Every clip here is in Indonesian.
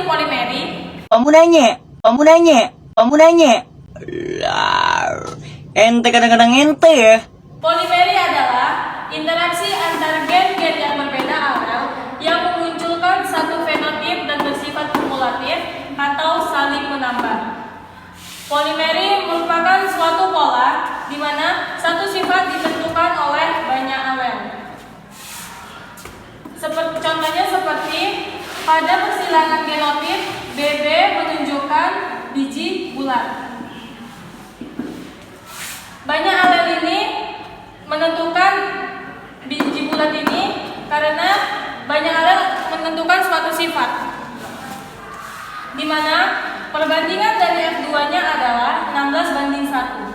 polimeri? Kamu nanya. Ente kadang-kadang ente ya. Polimeri adalah interaksi antar gen-gen yang berbeda alel yang memunculkan satu fenotip dan bersifat kumulatif atau saling menambah. Polimeri merupakan suatu pola di mana satu sifat ditentukan oleh banyak alel. Contohnya seperti pada persilangan genotip BB menunjukkan biji bulat. Banyak alel ini menentukan biji bulat ini karena banyak alel menentukan suatu sifat, di mana perbandingan dari F2-nya adalah 16:1.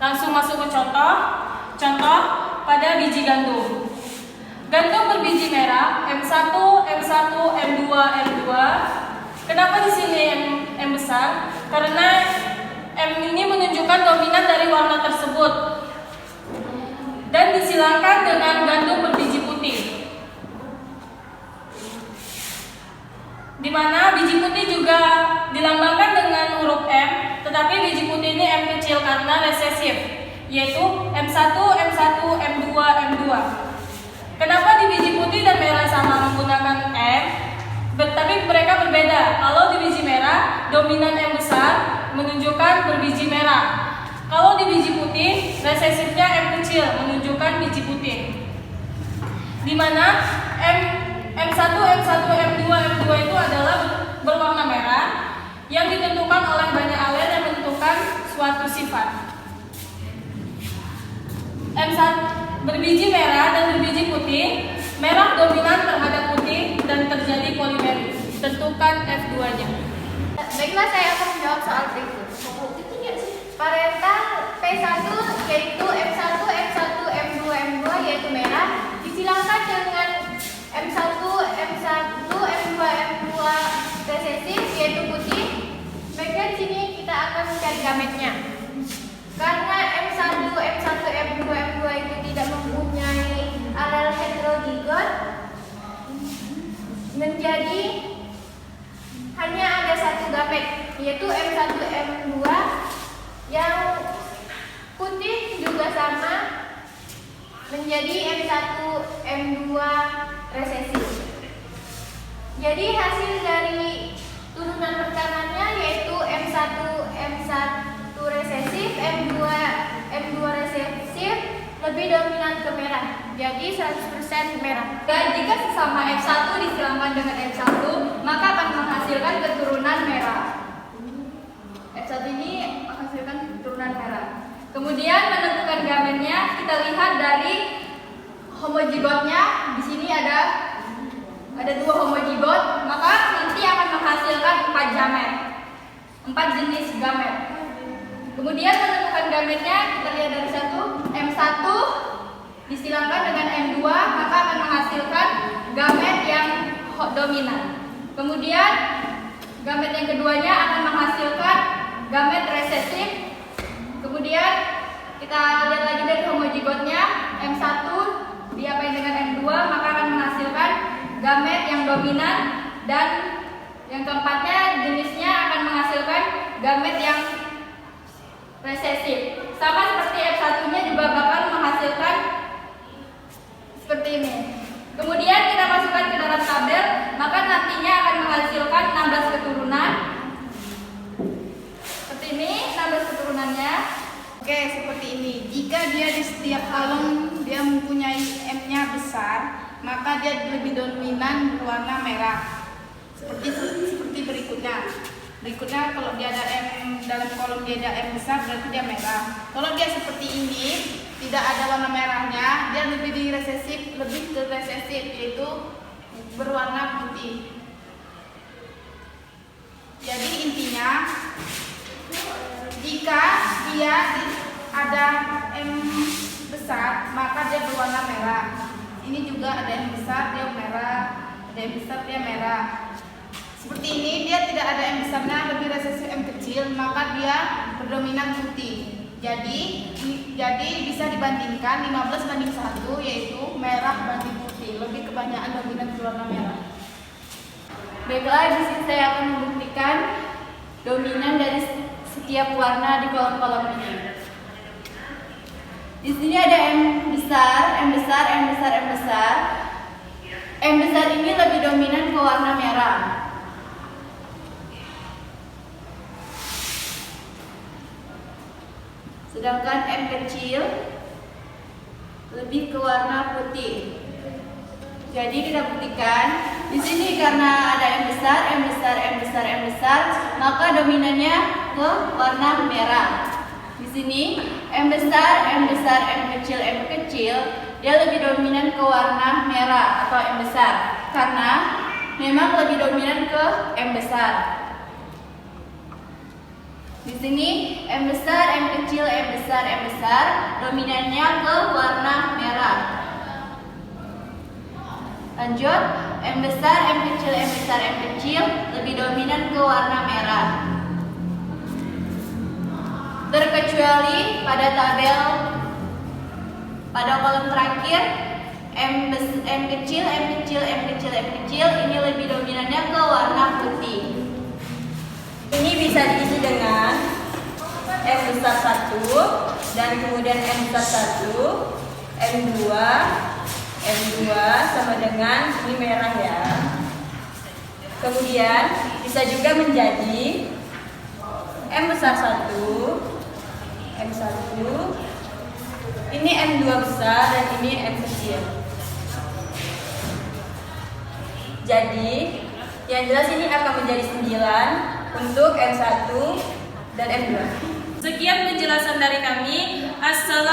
Langsung masuk ke contoh pada biji gandum. Gandum berbiji merah M1, M1, M2, M2. Kenapa di sini M besar? Karena M ini menunjukkan dominan dari warna tersebut dan disilangkan dengan gandum berbiji putih, di mana biji putih juga dilambangkan dengan huruf M, tetapi biji putih ini M kecil karena resesif, yaitu M1, M1, M2, M2. Kenapa di biji putih dan merah sama menggunakan M, tapi mereka berbeda? Kalau di biji merah, dominan M besar menunjukkan berbiji merah. Kalau di biji putih, resesifnya M kecil menunjukkan biji putih. Di mana M1, M1, M2, M2 itu adalah berwarna merah yang ditentukan oleh banyak alel yang menentukan suatu sifat. M1 berbiji merah dan berbiji putih, merah dominan terhadap putih dan terjadi polimeri. Tentukan F2-nya. Baiklah, saya akan menjawab soal berikut. Parental P1 yaitu M1, M1, M2, M2 yaitu merah disilangkan dengan M1, M1, M2, M2 resesif yaitu putih. Baiklah, di sini kita akan mencari gametnya. Karena M1, M1, M2, M2 itu tidak mempunyai alel heterozigot, menjadi hanya ada satu gamet, yaitu M1, M2 yang putih juga sama, menjadi M1, M2 resesif. Jadi hasil dari turunan pertamanya yaitu M1, M1 resesif, M2 resesif lebih dominan ke merah, jadi 100% merah. Dan jika sesama F1 disilangkan dengan F1, maka akan menghasilkan keturunan merah. F1 ini menghasilkan keturunan merah. Kemudian menentukan gametnya, kita lihat dari homozigotnya. Di sini ada 2 homozigot, maka nanti akan menghasilkan 4 gamet, 4 jenis gamet. Kemudian menentukan gametnya, kita lihat dari M1 disilangkan dengan M2, maka akan menghasilkan gamet yang dominan. Kemudian gamet yang keduanya akan menghasilkan gamet resesif. Kemudian kita lihat lagi dari homozigotnya, M1 diapain dengan M2, maka akan menghasilkan gamet yang dominan, dan yang keempatnya jenisnya akan menghasilkan gamet yang resesif. Sama seperti F1-nya juga bakal menghasilkan seperti ini. Kemudian kita masukkan ke dalam tabel, maka nantinya akan menghasilkan 16 keturunan. Seperti ini 16 keturunannya. Oke, seperti ini. Jika dia di setiap kolom dia mempunyai M-nya besar, maka dia lebih dominan berwarna merah. Seperti berikutnya. Berikutnya, kalau dia ada M dalam kolom dia ada M besar, berarti dia merah. Kalau dia seperti ini, tidak ada warna merahnya, dia lebih ke resesif, yaitu berwarna putih. Jadi intinya, jika dia ada M besar, maka dia berwarna merah. Ini juga ada M besar, dia merah. Ada M besar, dia merah. Seperti ini, dia tidak ada M besarnya, lebih resesif M kecil, maka dia berdominan putih. Jadi bisa dibandingkan 15:1, yaitu merah banding putih, lebih kebanyakan dominan berwarna merah. Baiklah, di sini saya akan membuktikan dominan dari setiap warna di kolom-kolom ini. Di sini ada M besar, M besar, M besar, M besar. M besar ini lebih dominan ke warna merah. Sedangkan M kecil lebih ke warna putih. Jadi kita buktikan di sini karena ada M besar, M besar, M besar, M besar, maka dominannya ke warna merah. Di sini M besar, M besar, M kecil, dia lebih dominan ke warna merah atau M besar karena memang lebih dominan ke M besar. Di sini M besar, M kecil, M besar, M besar, dominannya ke warna merah. Lanjut, M besar, M kecil, M besar, M kecil lebih dominan ke warna merah. Terkecuali pada tabel pada kolom terakhir M kecil, M kecil, M kecil, M kecil ini lebih dominannya ke warna putih. Ini bisa diisi dengan M besar 1 dan kemudian M besar 1, M2, M2 sama dengan ini merah ya. Kemudian bisa juga menjadi M besar 1, M1, ini M2 besar dan ini M kecil. Jadi yang jelas ini akan menjadi 9 untuk M1 dan M2. Sekian penjelasan dari kami. Assalamualaikum.